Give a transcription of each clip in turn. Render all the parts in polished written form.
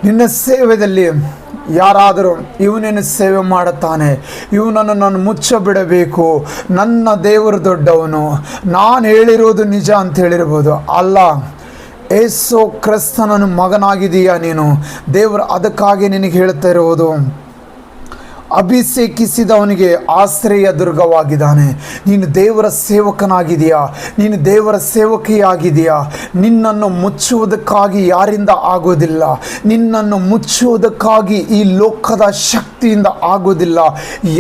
ನಿನ್ನ ಸೇವೆಯಲ್ಲಿ ಯಾರಾದರೂ ಇವನೇನು ಸೇವೆ ಮಾಡುತ್ತಾನೆ, ಇವನನ್ನು ನಾನು ಮುಚ್ಚಬಿಡಬೇಕು, ನನ್ನ ದೇವರು ದೊಡ್ಡವನು, ನಾನು ಹೇಳಿರೋದು ನಿಜ ಅಂತ ಹೇಳಿರ್ಬೋದು. ಅಲ್ಲ, ಯೇಸು ಕ್ರಿಸ್ತನ ಮಗನಾಗಿದೀಯಾ ನೀನು. ದೇವರು ಅದಕ್ಕಾಗಿ ನಿನಗೆ ಹೇಳ್ತಾ ಇರುವುದು, ಅಭಿಷೇಕಿಸಿದವನಿಗೆ ಆಶ್ರಯ ದುರ್ಗವಾಗಿದ್ದಾನೆ. ನೀನು ದೇವರ ಸೇವಕನಾಗಿದೆಯಾ, ನೀನು ದೇವರ ಸೇವಕಿಯಾಗಿದೆಯಾ. ನಿನ್ನನ್ನು ಮುಚ್ಚುವುದಕ್ಕಾಗಿ ಯಾರಿಂದ ಆಗೋದಿಲ್ಲ, ನಿನ್ನನ್ನು ಮುಚ್ಚುವುದಕ್ಕಾಗಿ ಈ ಲೋಕದ ಶಕ್ತಿಯಿಂದ ಆಗೋದಿಲ್ಲ.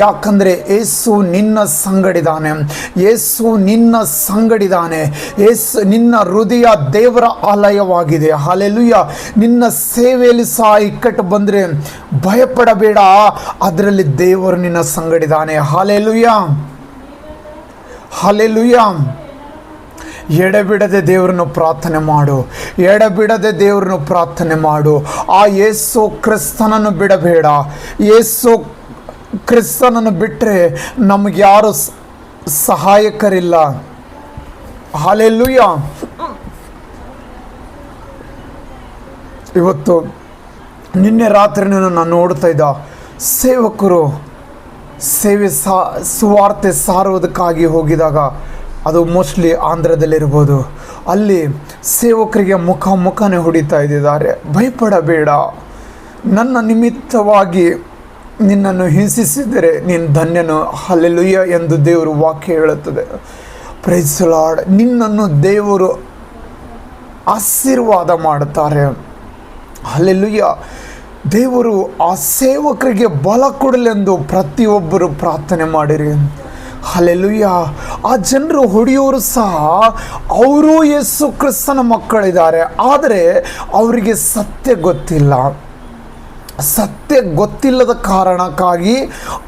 ಯಾಕಂದರೆ ಯೇಸು ನಿನ್ನ ಸಂಗಡಿದಾನೆ, ಯೇಸು ನಿನ್ನ ಸಂಗಡಿದಾನೆ. ಯೇಸು ನಿನ್ನ ಹೃದಯ ದೇವರ ಆಲಯವಾಗಿದೆ. ಹಲ್ಲೆಲೂಯಾ. ನಿನ್ನ ಸೇವೆಯಲ್ಲಿ ಸಹ ಇಕ್ಕಟ್ಟು ಬಂದರೆ ಭಯಪಡಬೇಡ, ಅದರಲ್ಲಿ ದೇವರು ನಿನ್ನ ಸಂಗಡಿದಾನೆ. Hallelujah, hallelujah. ಎಡೆಬಿಡದೆ ದೇವರನ್ನು ಪ್ರಾರ್ಥನೆ ಮಾಡು, ಎಡೆಬಿಡದೆ ದೇವರನ್ನು ಪ್ರಾರ್ಥನೆ ಮಾಡು. ಆ ಯೇಸು ಕ್ರಿಸ್ತನನ್ನು ಬಿಡಬೇಡ. ಯೇಸು ಕ್ರಿಸ್ತನನ್ನು ಬಿಟ್ಟರೆ ನಮಗೆ ಯಾರು ಸಹಾಯಕರಿಲ್ಲ. ಹಲ್ಲೆಲೂಯಾ. ಇವತ್ತು ನಿನ್ನೆ ರಾತ್ರಿ ನಾನು ನೋಡ್ತಾ ಇದ್ದ ಸೇವಕರು ಸುವಾರ್ತೆ ಸಾರುವುದಕ್ಕಾಗಿ ಹೋಗಿದಾಗ, ಅದು ಮೋಸ್ಟ್ಲಿ ಆಂಧ್ರದಲ್ಲಿರ್ಬೋದು, ಅಲ್ಲಿ ಸೇವಕರಿಗೆ ಮುಖನೇ ಹೊಡಿತಾ ಇದ್ದಾರೆ. ಭಯಪಡಬೇಡ, ನನ್ನ ನಿಮಿತ್ತವಾಗಿ ನಿನ್ನನ್ನು ಹಿಂಸಿಸಿದರೆ ನೀನು ಧನ್ಯನು. ಹಲ್ಲೆಲೂಯಾ ಎಂದು ದೇವರು ವಾಕ್ಯ ಹೇಳುತ್ತದೆ. Praise the Lord. ನಿನ್ನನ್ನು ದೇವರು ಆಶೀರ್ವಾದ ಮಾಡುತ್ತಾರೆ. ಹಲ್ಲೆಲೂಯಾ. ದೇವರು ಆ ಸೇವಕರಿಗೆ ಬಲ ಕೊಡಲೆಂದು ಪ್ರತಿಯೊಬ್ಬರು ಪ್ರಾರ್ಥನೆ ಮಾಡಿರಿ. ಹಲ್ಲೆಲೂಯಾ. ಆ ಜನರು ಹೊಡೆಯೋರು ಸಹ ಅವರು ಯೇಸು ಕ್ರಿಸ್ತನ ಮಕ್ಕಳಿದ್ದಾರೆ, ಆದರೆ ಅವರಿಗೆ ಸತ್ಯ ಗೊತ್ತಿಲ್ಲ. ಸತ್ಯ ಗೊತ್ತಿಲ್ಲದ ಕಾರಣಕ್ಕಾಗಿ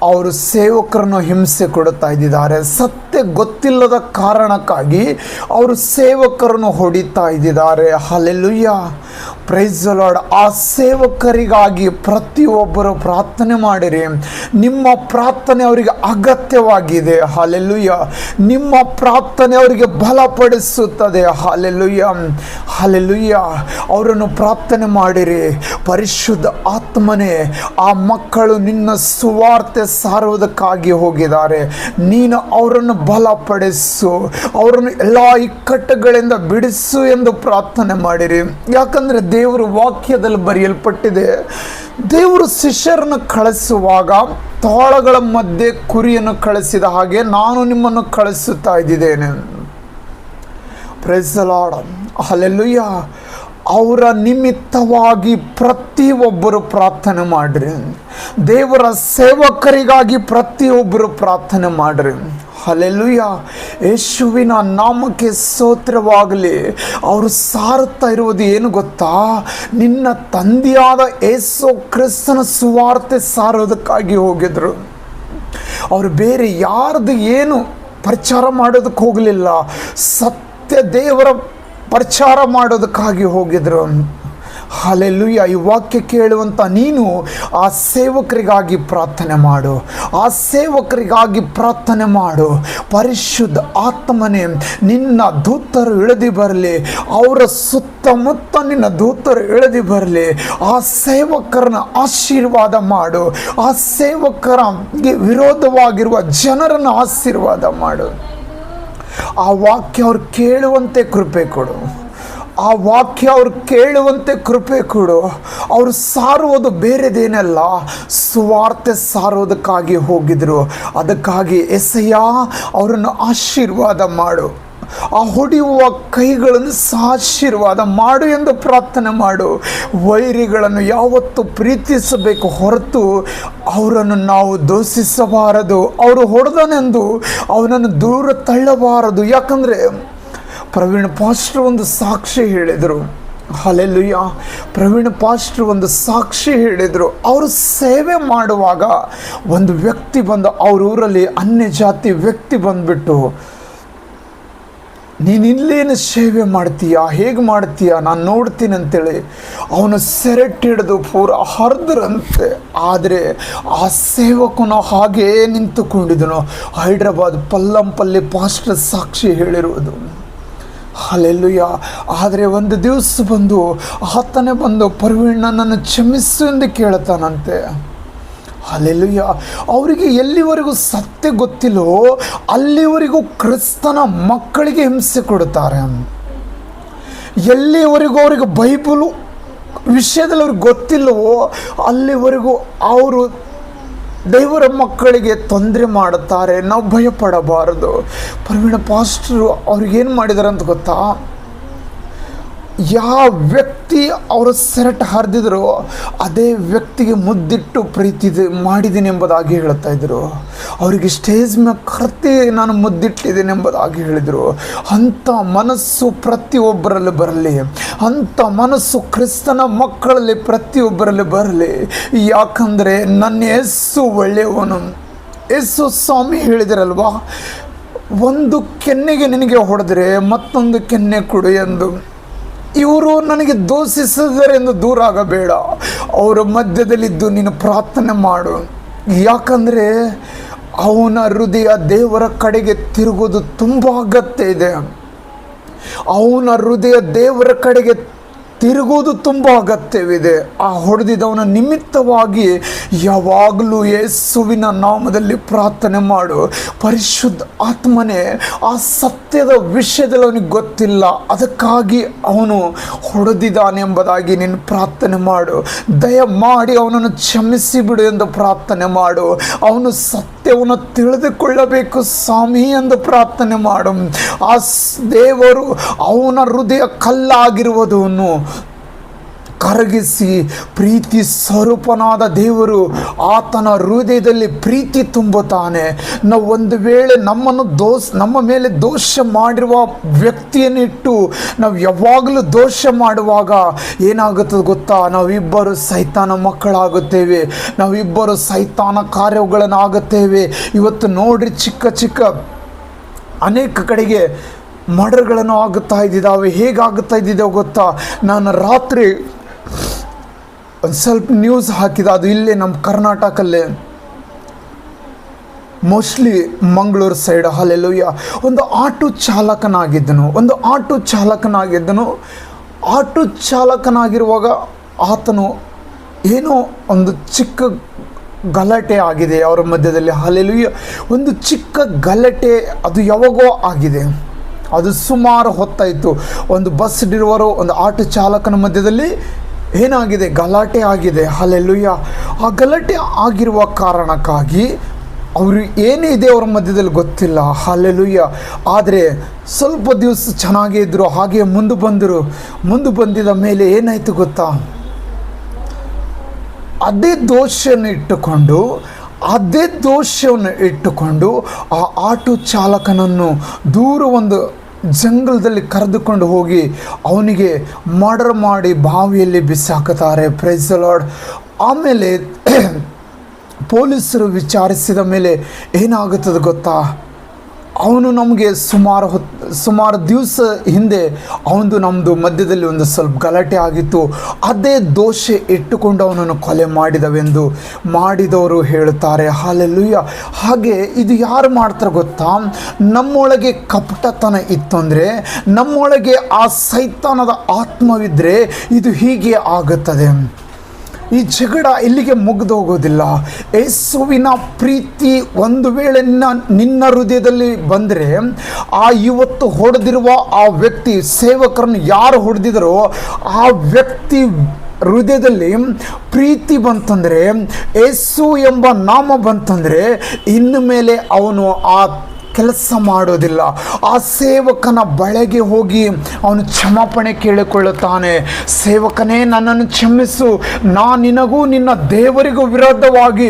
ಅವರು ಸೇವಕರನ್ನು ಹಿಂಸೆ ಕೊಡುತ್ತಾ ಇದ್ದಾರೆ. ಸತ್ಯ ಗೊತ್ತಿಲ್ಲದ ಕಾರಣಕ್ಕಾಗಿ ಅವರು ಸೇವಕರನ್ನು ಹೊಡಿತಾ ಇದ್ದಾರೆ. ಹಲ್ಲೆಲೂಯಾ. Praise the Lord. ಆ ಸೇವಕರಿಗಾಗಿ ಪ್ರತಿಯೊಬ್ಬರು ಪ್ರಾರ್ಥನೆ ಮಾಡಿರಿ. ನಿಮ್ಮ ಪ್ರಾರ್ಥನೆ ಅವರಿಗೆ ಅಗತ್ಯವಾಗಿದೆ. ಹಲ್ಲೆಲೂಯಾ. ನಿಮ್ಮ ಪ್ರಾರ್ಥನೆ ಅವರಿಗೆ ಬಲಪಡಿಸುತ್ತದೆ. Hallelujah, hallelujah. ಅವರನ್ನು ಪ್ರಾರ್ಥನೆ ಮಾಡಿರಿ. ಪರಿಶುದ್ಧ ಆತ್ಮನೇ, ಆ ಮಕ್ಕಳು ನಿನ್ನ ಸುವಾರ್ತೆ ಸಾರುವುದಕ್ಕಾಗಿ ಹೋಗಿದ್ದಾರೆ. ನೀನು ಅವರನ್ನು ಬಲಪಡಿಸು, ಅವರನ್ನು ಎಲ್ಲ ಇಕ್ಕಟ್ಟುಗಳಿಂದ ಬಿಡಿಸು ಎಂದು ಪ್ರಾರ್ಥನೆ ಮಾಡಿರಿ. ಯಾಕಂದರೆ ದೇವರು ವಾಕ್ಯದಲ್ಲಿ ಬರೆಯಲ್ಪಟ್ಟಿದೆ, ದೇವರು ಶಿಷ್ಯರನ್ನು ಕಳಿಸುವಾಗ ತೋಳಗಳ ಮಧ್ಯೆ ಕುರಿಯನ್ನು ಕಳಿಸಿದ ಹಾಗೆ ನಾನು ನಿಮ್ಮನ್ನು ಕಳಿಸುತ್ತಾ ಇದ್ದೇನೆ. Praise the Lord. ಹಲ್ಲೆಲೂಯಾ. ಅವರ ನಿಮಿತ್ತವಾಗಿ ಪ್ರತಿಯೊಬ್ಬರು ಪ್ರಾರ್ಥನೆ ಮಾಡಿರಿ. ದೇವರ ಸೇವಕರಿಗಾಗಿ ಪ್ರತಿಯೊಬ್ಬರು ಪ್ರಾರ್ಥನೆ ಮಾಡಿರಿ. ಹಲ್ಲೆಲೂಯಾ. ಯೇಸುವಿನ ನಾಮಕ್ಕೆ ಸ್ತೋತ್ರವಾಗಲಿ. ಅವರು ಸಾರುತ್ತಾ ಇರುವುದು ಏನು ಗೊತ್ತಾ? ನಿನ್ನ ತಂದೆಯಾದ ಯೇಸು ಕ್ರಿಸ್ತನ ಸುವಾರ್ತೆ ಸಾರೋದಕ್ಕಾಗಿ ಹೋಗಿದ್ರು. ಅವರು ಬೇರೆ ಯಾರ್ದು ಏನು ಪ್ರಚಾರ ಮಾಡೋದಕ್ಕೆ ಹೋಗಲಿಲ್ಲ, ಸತ್ಯ ದೇವರ ಪ್ರಚಾರ ಮಾಡೋದಕ್ಕಾಗಿ ಹೋಗಿದ್ರು. ಹಲ್ಲೆಲೂಯಾ. ಈ ವಾಕ್ಯ ಕೇಳುವಂಥ ನೀನು ಆ ಸೇವಕರಿಗಾಗಿ ಪ್ರಾರ್ಥನೆ ಮಾಡು, ಆ ಸೇವಕರಿಗಾಗಿ ಪ್ರಾರ್ಥನೆ ಮಾಡು. ಪರಿಶುದ್ಧ ಆತ್ಮನೇ, ನಿನ್ನ ದೂತರು ಇಳಿದು ಬರಲಿ, ಅವರ ಸುತ್ತಮುತ್ತ ನಿನ್ನ ದೂತರು ಇಳಿದು ಬರಲಿ. ಆ ಸೇವಕರನ್ನ ಆಶೀರ್ವಾದ ಮಾಡು, ಆ ಸೇವಕರಿಗೆ ವಿರೋಧವಾಗಿರುವ ಜನರನ್ನು ಆಶೀರ್ವಾದ ಮಾಡು. ಆ ವಾಕ್ಯ ಅವ್ರು ಕೇಳುವಂತೆ ಕೃಪೆ ಕೊಡು, ಆ ವಾಕ್ಯ ಅವ್ರು ಕೇಳುವಂತೆ ಕೃಪೆ ಕೊಡು. ಅವರು ಸಾರುವುದು ಬೇರೆದೇನಲ್ಲ, ಸುವಾರ್ತೆ ಸಾರೋದಕ್ಕಾಗಿ ಹೋಗಿದ್ರು. ಅದಕ್ಕಾಗಿ ಎಸಯ್ಯ ಅವರನ್ನು ಆಶೀರ್ವಾದ ಮಾಡು. ಆ ಹೊಡೆಯುವ ಕೈಗಳನ್ನು ಆಶೀರ್ವಾದ ಮಾಡು ಎಂದು ಪ್ರಾರ್ಥನೆ ಮಾಡು. ವೈರಿಗಳನ್ನು ಯಾವತ್ತೂ ಪ್ರೀತಿಸಬೇಕು ಹೊರತು ಅವರನ್ನು ನಾವು ದೂಷಿಸಬಾರದು. ಅವರು ಹೊಡೆದನೆಂದು ಅವನನ್ನು ದೂರ ತಳ್ಳಬಾರದು. ಯಾಕಂದರೆ ಪ್ರವೀಣ್ ಪಾಸ್ಟರ್ ಒಂದು ಸಾಕ್ಷಿ ಹೇಳಿದರು. ಹಲ್ಲೆಲೂಯಾ. ಪ್ರವೀಣ್ ಪಾಸ್ಟರ್ ಒಂದು ಸಾಕ್ಷಿ ಹೇಳಿದರು. ಅವರು ಸೇವೆ ಮಾಡುವಾಗ ಒಂದು ವ್ಯಕ್ತಿ ಬಂದು ಅವ್ರ ಊರಲ್ಲಿ ಅನ್ಯ ಜಾತಿ ವ್ಯಕ್ತಿ ಬಂದುಬಿಟ್ಟು, ನೀನು ಇಲ್ಲೇನು ಸೇವೆ ಮಾಡ್ತೀಯಾ, ಹೇಗೆ ಮಾಡ್ತೀಯಾ, ನಾನು ನೋಡ್ತೀನಿ ಅಂತೇಳಿ ಅವನು ಸೆರೆಟ್ ಹಿಡಿದು ಪೂರ ಹರಿದ್ರಂತೆ. ಆದರೆ ಆ ಸೇವಕನು ಹಾಗೇ ನಿಂತುಕೊಂಡಿದ್ದನು. ಹೈದ್ರಾಬಾದ್ ಪಲ್ಲಂಪಲ್ಲಿ ಪಾಸ್ಟರ್ ಸಾಕ್ಷಿ ಹೇಳಿರುವುದು. ಹಲ್ಲೆಲೂಯ. ಆದರೆ ಒಂದು ದಿವಸ ಬಂದು ಆತನೇ ಬಂದು ಪರ್ವೀಣ್ ನನ್ನನ್ನು ಕ್ಷಮಿಸು ಎಂದು ಕೇಳ್ತಾನಂತೆ. ಹಲ್ಲೆಲೂಯ. ಅವರಿಗೆ ಎಲ್ಲಿವರೆಗೂ ಸತ್ಯ ಗೊತ್ತಿಲ್ಲವೋ ಅಲ್ಲಿವರೆಗೂ ಕ್ರಿಸ್ತನ ಮಕ್ಕಳಿಗೆ ಹಿಂಸೆ ಕೊಡುತ್ತಾರೆ. ಎಲ್ಲಿವರೆಗೂ ಅವರಿಗೆ ಬೈಬಲು ವಿಷಯದಲ್ಲಿ ಅವ್ರಿಗೆ ಗೊತ್ತಿಲ್ಲವೋ ಅಲ್ಲಿವರೆಗೂ ಅವರು ದೇವರ ಮಕ್ಕಳಿಗೆ ತೊಂದರೆ ಮಾಡುತ್ತಾರೆ. ನಾವು ಭಯಪಡಬಾರದು. ಪ್ರವೀಣ ಪಾಸ್ಟರು ಅವ್ರಿಗೇನು ಮಾಡಿದ್ದಾರೆ ಅಂತ ಗೊತ್ತಾ? ಯಾವ ವ್ಯಕ್ತಿ ಅವರು ಸೆರಟ್ ಹರಿದಿದ್ರು ಅದೇ ವ್ಯಕ್ತಿಗೆ ಮುದ್ದಿಟ್ಟು ಪ್ರೀತಿ ಮಾಡಿದ್ದೀನಿ ಎಂಬುದಾಗಿ ಹೇಳ್ತಾ ಇದ್ರು. ಅವರಿಗೆ ಸ್ಟೇಜ್ ಮೇಲೆ ಕರ್ತಿ ನಾನು ಮುದ್ದಿಟ್ಟಿದ್ದೀನಿ ಎಂಬುದಾಗಿ ಹೇಳಿದರು. ಅಂಥ ಮನಸ್ಸು ಪ್ರತಿಯೊಬ್ಬರಲ್ಲಿ ಬರಲಿ, ಅಂಥ ಮನಸ್ಸು ಕ್ರಿಸ್ತನ ಮಕ್ಕಳಲ್ಲಿ ಪ್ರತಿಯೊಬ್ಬರಲ್ಲಿ ಬರಲಿ. ಯಾಕಂದರೆ ನನ್ನ ಯೇಸು ಒಳ್ಳೆಯವನು. ಯೇಸು ಸ್ವಾಮಿ ಹೇಳಿದಿರಲ್ವಾ, ಒಂದು ಕೆನ್ನೆಗೆ ನಿನಗೆ ಹೊಡೆದರೆ ಮತ್ತೊಂದು ಕೆನ್ನೆ ಕೊಡು ಎಂದು. ಇವರು ನನಗೆ ದೂಷಿಸಿದರೆಂದು ದೂರ ಆಗಬೇಡ, ಅವರ ಮಧ್ಯದಲ್ಲಿದ್ದು ನೀನು ಪ್ರಾರ್ಥನೆ ಮಾಡು. ಯಾಕಂದರೆ ಅವನ ಹೃದಯ ದೇವರ ಕಡೆಗೆ ತಿರುಗೋದು ತುಂಬ ಅಗತ್ಯ ಇದೆ. ಅವನ ಹೃದಯ ದೇವರ ಕಡೆಗೆ ತಿರುಗೋದು ತುಂಬ ಅಗತ್ಯವಿದೆ. ಆ ಹೊಡೆದಿದ್ದವನ ನಿಮಿತ್ತವಾಗಿ ಯಾವಾಗಲೂ ಯೇಸುವಿನ ನಾಮದಲ್ಲಿ ಪ್ರಾರ್ಥನೆ ಮಾಡು. ಪರಿಶುದ್ಧ ಆತ್ಮನೇ, ಆ ಸತ್ಯದ ವಿಷಯದಲ್ಲಿ ಅವನಿಗೆ ಗೊತ್ತಿಲ್ಲ, ಅದಕ್ಕಾಗಿ ಅವನು ಹೊಡೆದಿದ್ದಾನೆ ಎಂಬುದಾಗಿ ನೀನು ಪ್ರಾರ್ಥನೆ ಮಾಡು. ದಯಮಾಡಿ ಅವನನ್ನು ಕ್ಷಮಿಸಿ ಬಿಡು ಎಂದು ಪ್ರಾರ್ಥನೆ ಮಾಡು. ಅವನು ಸತ್ಯವನ್ನು ತಿಳಿದುಕೊಳ್ಳಬೇಕು ಸ್ವಾಮಿ ಎಂದು ಪ್ರಾರ್ಥನೆ ಮಾಡು. ಆ ದೇವರು ಅವನ ಹೃದಯ ಕಲ್ಲಾಗಿರುವುದನ್ನು ಕರಗಿಸಿ ಪ್ರೀತಿ ಸ್ವರೂಪನಾದ ದೇವರು ಆತನ ಹೃದಯದಲ್ಲಿ ಪ್ರೀತಿ ತುಂಬುತ್ತಾನೆ. ನಾವು ಒಂದು ವೇಳೆ ನಮ್ಮ ಮೇಲೆ ದೋಷ ಮಾಡಿರುವ ವ್ಯಕ್ತಿಯನ್ನಿಟ್ಟು ನಾವು ಯಾವಾಗಲೂ ದೋಷ ಮಾಡುವಾಗ ಏನಾಗುತ್ತದೆ ಗೊತ್ತಾ? ನಾವಿಬ್ಬರು ಸೈತಾನ ಮಕ್ಕಳಾಗುತ್ತೇವೆ, ನಾವಿಬ್ಬರು ಸೈತಾನ ಕಾರ್ಯಗಳನ್ನಾಗುತ್ತೇವೆ. ಇವತ್ತು ನೋಡ್ರಿ, ಚಿಕ್ಕ ಚಿಕ್ಕ ಅನೇಕ ಕಡೆಗೆ ಮರ್ಡರ್ಗಳನ್ನು ಆಗುತ್ತಾ ಇದ್ದಿದ್ದಾವೆ. ಹೇಗಾಗುತ್ತಾ ಇದ್ದಿದ್ದಾವೆ ಗೊತ್ತಾ? ನಾನು ರಾತ್ರಿ ಒಂದು ಸ್ವಲ್ಪ ನ್ಯೂಸ್ ಹಾಕಿದ, ಅದು ಇಲ್ಲೇ ನಮ್ಮ ಕರ್ನಾಟಕಲ್ಲೇ, ಮೋಸ್ಟ್ಲಿ ಮಂಗಳೂರು ಸೈಡ್. ಹಲ್ಲೆಲೂಯ. ಒಂದು ಆಟೋ ಚಾಲಕನಾಗಿದ್ದನು. ಆಟೋ ಚಾಲಕನಾಗಿರುವಾಗ ಆತನು ಏನೋ ಒಂದು ಚಿಕ್ಕ ಗಲಾಟೆ ಆಗಿದೆ ಅವರ ಮಧ್ಯದಲ್ಲಿ. ಹಲ್ಲೆಲೂಯ. ಒಂದು ಚಿಕ್ಕ ಗಲಾಟೆ, ಅದು ಯಾವಾಗೋ ಆಗಿದೆ, ಅದು ಸುಮಾರು ಹೊತ್ತಾಯಿತು. ಒಂದು ಬಸ್ ಡ್ರೈವರು ಒಂದು ಆಟೋ ಚಾಲಕನ ಮಧ್ಯದಲ್ಲಿ ಏನಾಗಿದೆ? ಗಲಾಟೆ ಆಗಿದೆ. ಹಲ್ಲೆಲೂಯ. ಆ ಗಲಾಟೆ ಆಗಿರುವ ಕಾರಣಕ್ಕಾಗಿ ಅವರು ಏನಿದೆ ಅವರ ಮಧ್ಯದಲ್ಲಿ ಗೊತ್ತಿಲ್ಲ. ಹಲ್ಲೆಲೂಯ. ಆದರೆ ಸ್ವಲ್ಪ ದಿವಸ ಚೆನ್ನಾಗೇ ಇದ್ದರು, ಹಾಗೆ ಮುಂದೆ ಬಂದಿದ ಮೇಲೆ ಏನಾಯಿತು ಗೊತ್ತಾ? ಅದೇ ದೋಷವನ್ನು ಇಟ್ಟುಕೊಂಡು ಆ ಆಟೋ ಚಾಲಕನನ್ನು ದೂರ ಒಂದು ಜಂಗಲದಲ್ಲಿ ಕರೆದುಕೊಂಡು ಹೋಗಿ ಅವನಿಗೆ ಮರ್ಡರ್ ಮಾಡಿ ಬಾವಿಯಲ್ಲಿ ಬಿಸಾಕುತ್ತಾರೆ. Praise the lord. ಆಮೇಲೆ ಪೊಲೀಸರು ವಿಚಾರಿಸಿದ ಮೇಲೆ ಏನಾಗುತ್ತದೆ ಗೊತ್ತಾ? ಅವನು ನಮಗೆ ಸುಮಾರು ದಿವಸ ಹಿಂದೆ ಅವನು ನಮ್ಮದು ಮಧ್ಯದಲ್ಲಿ ಒಂದು ಸ್ವಲ್ಪ ಗಲಾಟೆ ಆಗಿತ್ತು. ಅದೇ ದೋಷ ಇಟ್ಟುಕೊಂಡು ಅವನನ್ನು ಕೊಲೆ ಮಾಡಿದವರು ಹೇಳುತ್ತಾರೆ. ಹಲ್ಲೆಲೂಯ. ಹಾಗೆ ಇದು ಯಾರು ಮಾಡ್ತಾರೆ ಗೊತ್ತಾ? ನಮ್ಮೊಳಗೆ ಕಪಟತನ ಇತ್ತಂದರೆ, ನಮ್ಮೊಳಗೆ ಆ ಸೈತಾನದ ಆತ್ಮವಿದ್ದರೆ ಇದು ಹೀಗೆ ಆಗುತ್ತದೆ. ಈ ಜಗಳ ಇಲ್ಲಿಗೆ ಮುಗಿದು ಹೋಗೋದಿಲ್ಲ. ಯೇಸುವಿನ ಪ್ರೀತಿ ಒಂದು ವೇಳೆ ನಿನ್ನ ಹೃದಯದಲ್ಲಿ ಬಂದರೆ, ಆ ಇವತ್ತು ಹೊಡೆದಿರುವ ಆ ವ್ಯಕ್ತಿ, ಸೇವಕರನ್ನು ಯಾರು ಹೊಡೆದಿದರೋ ಆ ವ್ಯಕ್ತಿ ಹೃದಯದಲ್ಲಿ ಪ್ರೀತಿ ಬಂತಂದರೆ, ಯೇಸು ಎಂಬ ನಾಮ ಬಂತಂದರೆ, ಇನ್ನು ಮೇಲೆ ಅವನು ಆ ಕೆಲಸ ಮಾಡೋದಿಲ್ಲ. ಆ ಸೇವಕನ ಬಳಿಗೆ ಹೋಗಿ ಅವನು ಕ್ಷಮಾಪಣೆ ಕೇಳಿಕೊಳ್ಳುತ್ತಾನೆ. ಸೇವಕನೇ, ನನ್ನನ್ನು ಕ್ಷಮಿಸು, ನಿನಗೂ ನಿನ್ನ ದೇವರಿಗೂ ವಿರೋಧವಾಗಿ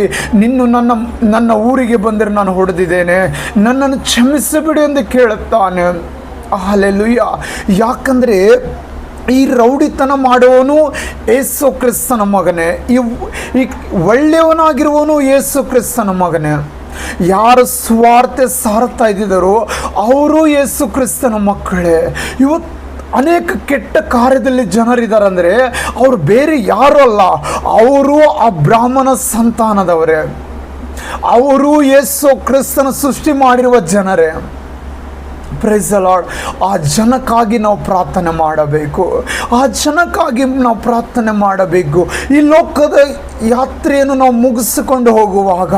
ನನ್ನ ಊರಿಗೆ ಬಂದರೆ ನಾನು ಹೊಡೆದಿದ್ದೇನೆ, ನನ್ನನ್ನು ಕ್ಷಮಿಸಿಬಿಡು ಎಂದು ಕೇಳುತ್ತಾನೆ. ಹಲ್ಲೆಲೂಯ. ಯಾಕಂದರೆ ಈ ರೌಡಿತನ ಮಾಡುವವನು ಯೇಸು ಕ್ರಿಸ್ತನ ಮಗನೇ, ಈ ಒಳ್ಳೆಯವನಾಗಿರುವವನು ಯೇಸು ಕ್ರಿಸ್ತನ ಮಗನೇ. ಯಾರು ಸ್ವಾರ್ಥ ಸಾರ್ತಾ ಇದ್ದಿದ್ದಾರೋ ಅವರು ಯೇಸು ಕ್ರಿಸ್ತನ ಮಕ್ಕಳೇ. ಇವತ್ತು ಅನೇಕ ಕೆಟ್ಟ ಕಾರ್ಯದಲ್ಲಿ ಜನರಿದ್ದಾರೆ ಅಂದರೆ ಅವರು ಬೇರೆ ಯಾರು ಅಲ್ಲ, ಅವರು ಆ ಬ್ರಾಹ್ಮಣ ಸಂತಾನದವರೇ, ಅವರು ಯೇಸು ಕ್ರಿಸ್ತನ ಸೃಷ್ಟಿ ಮಾಡಿರುವ ಜನರೇ. Praise the lord. ಆ ಜನಕ್ಕಾಗಿ ನಾವು ಪ್ರಾರ್ಥನೆ ಮಾಡಬೇಕು, ಆ ಜನಕ್ಕಾಗಿ ನಾವು ಪ್ರಾರ್ಥನೆ ಮಾಡಬೇಕು. ಈ ಲೋಕದ ಯಾತ್ರೆಯನ್ನು ನಾವು ಮುಗಿಸಿಕೊಂಡು ಹೋಗುವಾಗ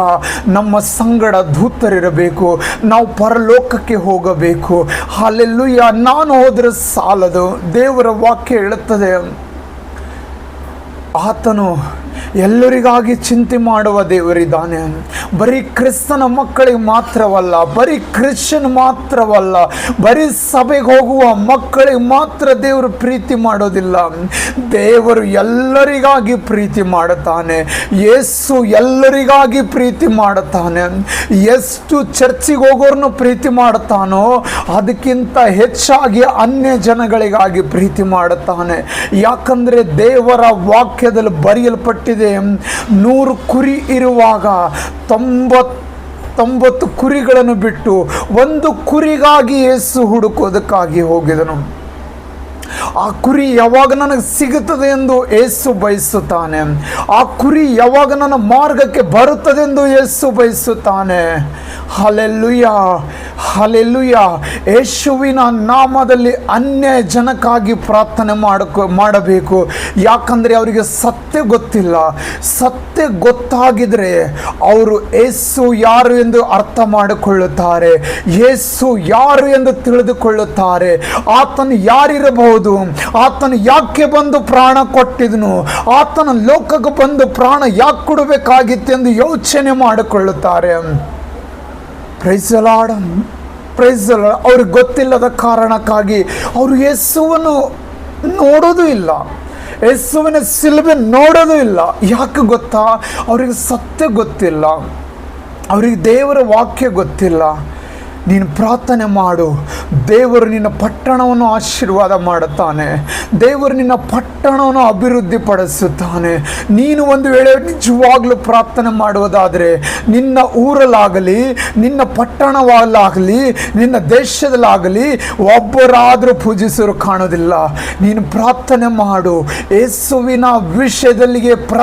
ನಮ್ಮ ಸಂಗಡ ದೂತರಿರಬೇಕು. ನಾವು ಪರಲೋಕಕ್ಕೆ ಹೋಗಬೇಕು. ಹಲ್ಲೆಲೂಯಾ. ನಾನು ಹೋದರೆ ಸಾಲದು. ದೇವರ ವಾಕ್ಯ ಹೇಳುತ್ತದೆ, ಆತನು ಎಲ್ಲರಿಗಾಗಿ ಚಿಂತೆ ಮಾಡುವ ದೇವರಿದ್ದಾನೆ. ಬರೀ ಕ್ರಿಸ್ತನ ಮಕ್ಕಳಿಗೆ ಮಾತ್ರವಲ್ಲ, ಬರೀ ಕ್ರಿಶ್ಚಿಯನ್ ಮಾತ್ರವಲ್ಲ, ಬರೀ ಸಭೆಗೆ ಹೋಗುವ ಮಕ್ಕಳಿಗೆ ಮಾತ್ರ ದೇವರು ಪ್ರೀತಿ ಮಾಡೋದಿಲ್ಲ. ದೇವರು ಎಲ್ಲರಿಗಾಗಿ ಪ್ರೀತಿ ಮಾಡುತ್ತಾನೆ. ಯೇಸು ಎಲ್ಲರಿಗಾಗಿ ಪ್ರೀತಿ ಮಾಡುತ್ತಾನೆ. ಎಷ್ಟು ಚರ್ಚಿಗೆ ಹೋಗೋರ್ನು ಪ್ರೀತಿ ಮಾಡುತ್ತಾನೋ ಅದಕ್ಕಿಂತ ಹೆಚ್ಚಾಗಿ ಅನ್ಯ ಜನಗಳಿಗಾಗಿ ಪ್ರೀತಿ ಮಾಡುತ್ತಾನೆ. ಯಾಕಂದರೆ ದೇವರ ವಾಕ್ಯದಲ್ಲಿ ಬರೆಯಲ್ಪಟ್ಟಿದೆ, 100 ಕುರಿ ಇರುವಾಗ 99 ಕುರಿಗಳನ್ನು ಬಿಟ್ಟು ಒಂದು ಕುರಿಗಾಗಿ ಯೇಸು ಹುಡುಕೋದಕ್ಕಾಗಿ ಹೋಗಿದನು. ಆ ಕುರಿ ಯಾವಾಗ ನನಗೆ ಸಿಗುತ್ತದೆ ಎಂದು ಯೇಸು ಬಯಸುತ್ತಾನೆ. ಆ ಕುರಿ ಯಾವಾಗ ನನ್ನ ಮಾರ್ಗಕ್ಕೆ ಬರುತ್ತದೆ ಎಂದು ಯೇಸು ಬಯಸುತ್ತಾನೆ. Hallelujah, hallelujah. ಯೇಸುವಿನ ನಾಮದಲ್ಲಿ ಅನ್ಯ ಜನಕ್ಕಾಗಿ ಪ್ರಾರ್ಥನೆ ಮಾಡಬೇಕು. ಯಾಕಂದರೆ ಅವರಿಗೆ ಸತ್ಯ ಗೊತ್ತಿಲ್ಲ. ಸತ್ಯ ಗೊತ್ತಾಗಿದ್ರೆ ಅವರು ಯೇಸು ಯಾರು ಎಂದು ಅರ್ಥ ಮಾಡಿಕೊಳ್ಳುತ್ತಾರೆ, ಯೇಸು ಯಾರು ಎಂದು ತಿಳಿದುಕೊಳ್ಳುತ್ತಾರೆ. ಆತನು ಯಾರಿರಬಹುದು, ಆತನು ಯಾಕೆ ಬಂದು ಪ್ರಾಣ ಕೊಟ್ಟಿದನು, ಆತನ ಲೋಕಕ್ಕೆ ಬಂದು ಪ್ರಾಣ ಯಾಕೆ ಕೊಡಬೇಕಾಗಿತ್ತು ಎಂದು ಯೋಚನೆ ಮಾಡಿಕೊಳ್ಳುತ್ತಾರೆ. Praise the lord, praise the lord. ಅವ್ರಿಗೆ ಗೊತ್ತಿಲ್ಲದ ಕಾರಣಕ್ಕಾಗಿ ಅವರು ಯೇಸುವನ್ನು ನೋಡೋದು ಇಲ್ಲ, ಯೇಸುವಿನ ಶಿಲುಬೆ ನೋಡೋದು ಇಲ್ಲ. ಯಾಕೆ ಗೊತ್ತಾ? ಅವರಿಗೆ ಸತ್ಯ ಗೊತ್ತಿಲ್ಲ, ಅವರಿಗೆ ದೇವರ ವಾಕ್ಯ ಗೊತ್ತಿಲ್ಲ. ನೀನು ಪ್ರಾರ್ಥನೆ ಮಾಡು. ದೇವರು ನಿನ್ನ ಪಟ್ಟಣವನ್ನು ಆಶೀರ್ವಾದ ಮಾಡುತ್ತಾನೆ. ದೇವರು ನಿನ್ನ ಪಟ್ಟಣವನ್ನು ಅಭಿವೃದ್ಧಿಪಡಿಸುತ್ತಾನೆ. ನೀನು ಒಂದು ವೇಳೆ ನಿಜವಾಗ್ಲೂ ಪ್ರಾರ್ಥನೆ ಮಾಡುವುದಾದರೆ ನಿನ್ನ ಊರಲ್ಲಾಗಲಿ, ನಿನ್ನ ಪಟ್ಟಣವಲ್ಲಾಗಲಿ, ನಿನ್ನ ದೇಶದಲ್ಲಾಗಲಿ ಒಬ್ಬರಾದರೂ ಪೂಜಿಸರು ಕಾಣೋದಿಲ್ಲ. ನೀನು ಪ್ರಾರ್ಥನೆ ಮಾಡು. ಯೇಸುವಿನ ವಿಷಯದಲ್ಲಿಗೆ